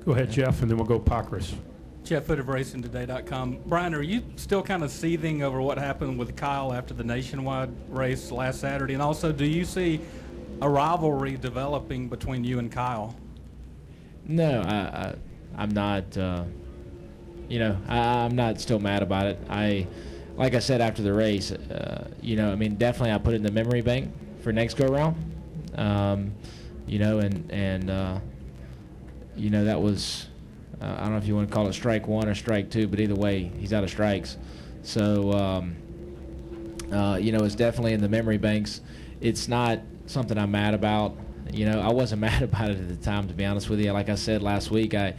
Go ahead, Jeff, and then we'll go Pockris. Jeff Hood of RacingToday.com. Brian, are you still kind of seething over what happened with Kyle after the nationwide race last Saturday? And also, do you see a rivalry developing between you and Kyle? No, I'm not. I'm not still mad about it. Like I said after the race, definitely I put it in the memory bank for next go around. That was. I don't know if you want to call it strike one or strike two, but either way, he's out of strikes. So, it's definitely in the memory banks. It's not something I'm mad about. I wasn't mad about it at the time, to be honest with you. Like I said last week, in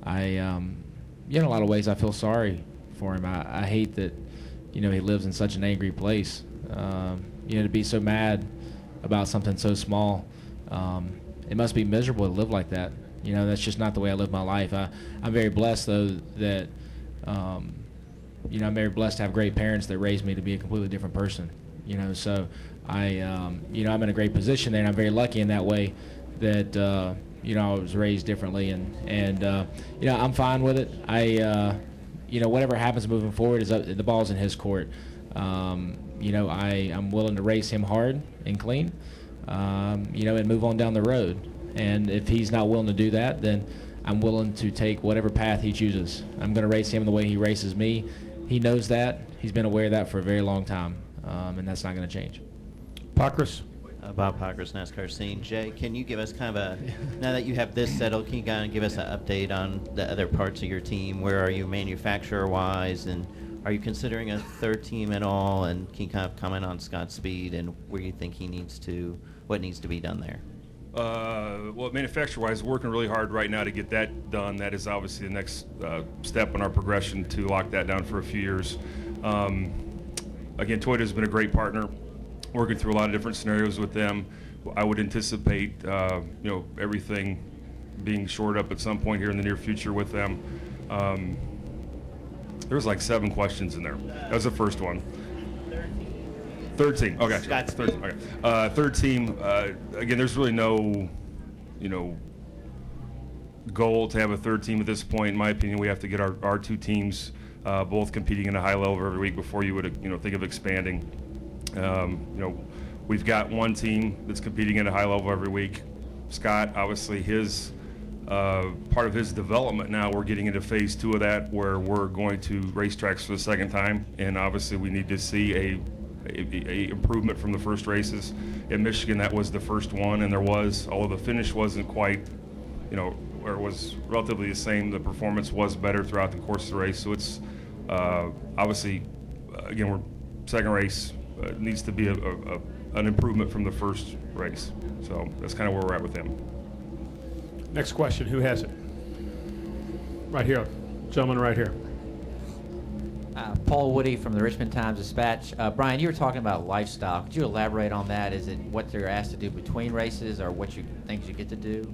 a lot of ways, I feel sorry for him. I hate that, he lives in such an angry place. To be so mad about something so small, it must be miserable to live like that. That's just not the way I live my life. I'm very blessed, though, that, I'm very blessed to have great parents that raised me to be a completely different person. So I'm in a great position there, and I'm very lucky in that way that, I was raised differently, and I'm fine with it. Whatever happens moving forward the ball's in his court. I'm willing to race him hard and clean, and move on down the road. And if he's not willing to do that, then I'm willing to take whatever path he chooses. I'm going to race him the way he races me. He knows that. He's been aware of that for a very long time, and that's not going to change. Pockris. Bob Pockris, NASCAR Scene. Jay, can you give us kind of now that you have this settled, can you kind of give us an update on the other parts of your team? Where are you manufacturer-wise, and are you considering a third team at all? And can you kind of comment on Scott Speed and where you think what needs to be done there? Well, manufacturer-wise, we're working really hard right now to get that done. That is obviously the next step in our progression to lock that down for a few years. Again, Toyota's been a great partner, working through a lot of different scenarios with them. I would anticipate, everything being shored up at some point here in the near future with them. There was like 7 questions in there. That was the first one. Third team. Okay. Third team. Okay. Third team. Again, there's really no, goal to have a third team at this point. In my opinion, we have to get our 2 teams both competing at a high level every week before you would, think of expanding. We've got one team that's competing at a high level every week. Scott, obviously, his part of his development now, we're getting into phase 2 of that, where we're going to racetracks for the second time, and obviously we need to see a improvement from the first races. In Michigan, that was the first one, and although the finish wasn't quite, where it was relatively the same, the performance was better throughout the course of the race. So it's obviously, again, we're second race, needs to be an improvement from the first race. So that's kind of where we're at with him. Next question. Who has it? Right here. Gentleman right here. Paul Woody from the Richmond Times-Dispatch. Brian, you were talking about lifestyle. Could you elaborate on that? Is it what they're asked to do between races, or things you get to do?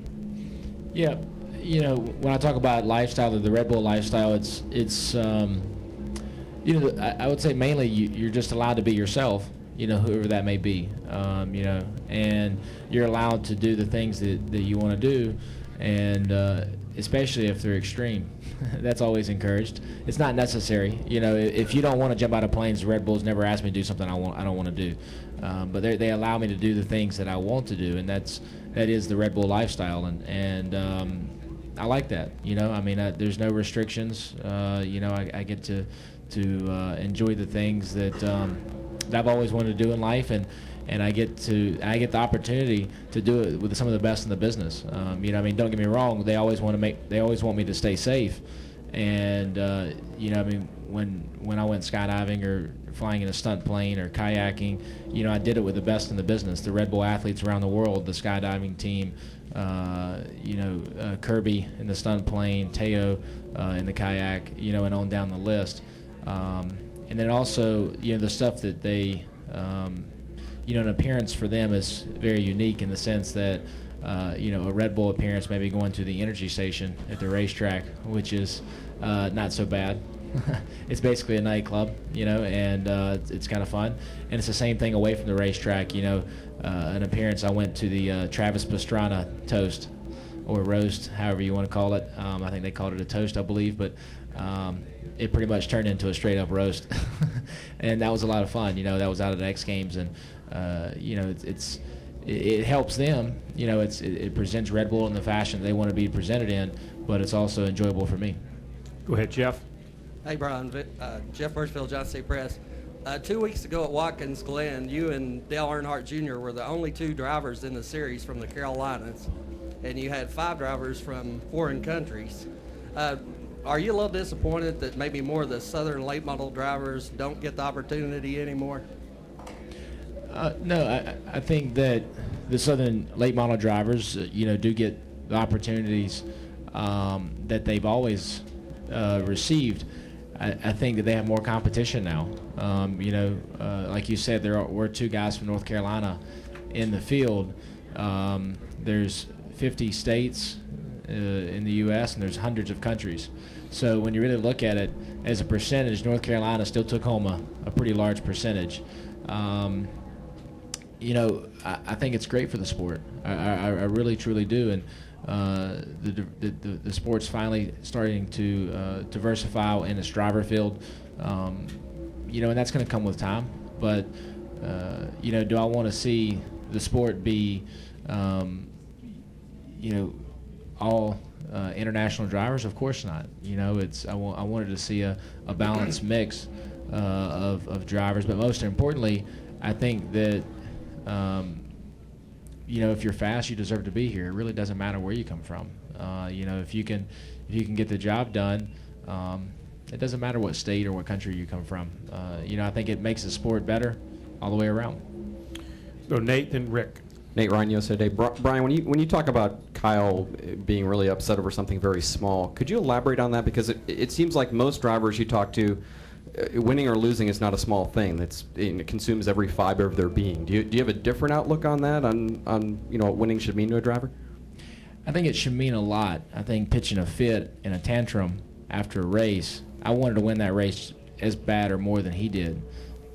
Yeah, when I talk about lifestyle, the Red Bull lifestyle, it's I would say mainly you're just allowed to be yourself, whoever that may be, and you're allowed to do the things that you want to do, and especially if they're extreme. That's always encouraged. It's not necessary. If you don't want to jump out of planes, Red Bull's never asked me to do something I don't want to do. But they allow me to do the things that I want to do, and that is the Red Bull lifestyle, and I like that. There's no restrictions. I get to enjoy the things that I've always wanted to do in life, and I get the opportunity to do it with some of the best in the business. Don't get me wrong. They always want me to stay safe, and when I went skydiving or flying in a stunt plane or kayaking, I did it with the best in the business, the Red Bull athletes around the world, the skydiving team, Kirby in the stunt plane, Teo in the kayak, and on down the list. And then also, the stuff that they, an appearance for them is very unique in the sense that, a Red Bull appearance may be going to the energy station at the racetrack, which is not so bad. It's basically a nightclub, and it's kind of fun. And it's the same thing away from the racetrack, an appearance. I went to the Travis Pastrana toast or roast, however you want to call it. I think they called it a toast, I believe, but it pretty much turned into a straight up roast. And that was a lot of fun. That was out of the X Games, and it helps them. It presents Red Bull in the fashion they want to be presented in, but it's also enjoyable for me. Go ahead, Jeff. Hey, Brian. Jeff Birchfield, Johnson State Press. 2 weeks ago at Watkins Glen, you and Dale Earnhardt Jr. were the only two drivers in the series from the Carolinas, and you had 5 drivers from foreign countries. Are you a little disappointed that maybe more of the Southern late model drivers don't get the opportunity anymore? No, I think that the Southern late model drivers, do get the opportunities that they've always received. I think that they have more competition now. Like you said, we're 2 guys from North Carolina in the field. There's 50 states in the U.S. and there's hundreds of countries. So when you really look at it as a percentage, North Carolina still took home a pretty large percentage. I think it's great for the sport. I really, truly do. And the sport's finally starting to diversify in its driver field, and that's going to come with time. But do I want to see the sport be, all international drivers? Of course not. I wanted to see a balanced mix of drivers. But most importantly, I think that if you're fast, you deserve to be here. It really doesn't matter where you come from. If you can get the job done, it doesn't matter what state or what country you come from. I think it makes the sport better all the way around. So Nate, then Rick. Nate Ryan, USA Today. Brian, when you talk about Kyle being really upset over something very small, could you elaborate on that? Because it seems like most drivers you talk to, winning or losing is not a small thing. It consumes every fiber of their being. Do you have a different outlook on that? On what winning should mean to a driver? I think it should mean a lot. I think pitching a fit and a tantrum after a race, I wanted to win that race as bad or more than he did,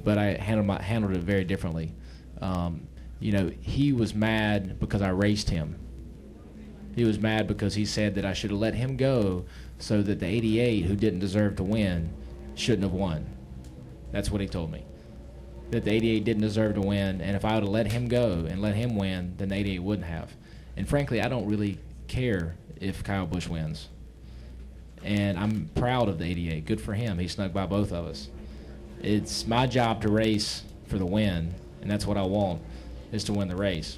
but I handled it very differently. He was mad because I raced him. He was mad because he said that I should have let him go so that the 88, who didn't deserve to win, shouldn't have won. That's what he told me. That the 88 didn't deserve to win, and if I would have let him go and let him win, then the 88 wouldn't have. And frankly, I don't really care if Kyle Busch wins. And I'm proud of the 88. Good for him. He snuck by both of us. It's my job to race for the win, and that's what I want, is to win the race.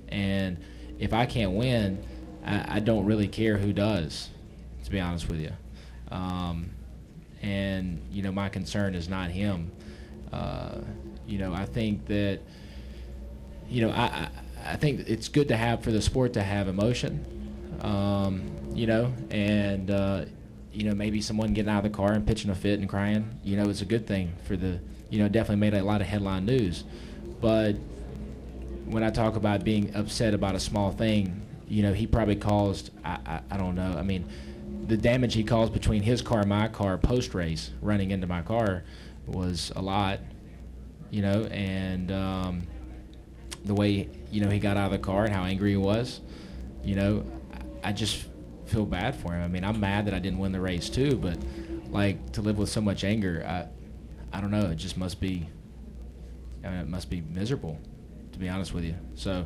And if I can't win, I don't really care who does, to be honest with you. And my concern is not him. I think that I think it's good to have, for the sport, to have emotion. And maybe someone getting out of the car and pitching a fit and crying, it's a good thing for the, definitely made a lot of headline news. But when I talk about being upset about a small thing, he probably caused, I don't know, the damage he caused between his car and my car post-race, running into my car, was a lot, and the way, he got out of the car and how angry he was, I just feel bad for him. I'm mad that I didn't win the race too, but to live with so much anger, I don't know, it just must be, it must be miserable, to be honest with you. So,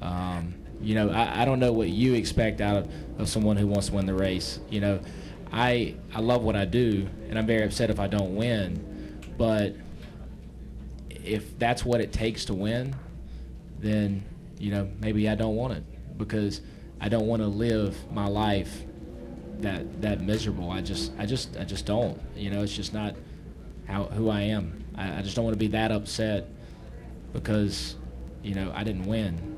I don't know what you expect out of someone who wants to win the race. I love what I do, and I'm very upset if I don't win. But if that's what it takes to win, then maybe I don't want it, because I don't want to live my life that miserable. I just don't. It's just not who I am. I just don't want to be that upset because I didn't win.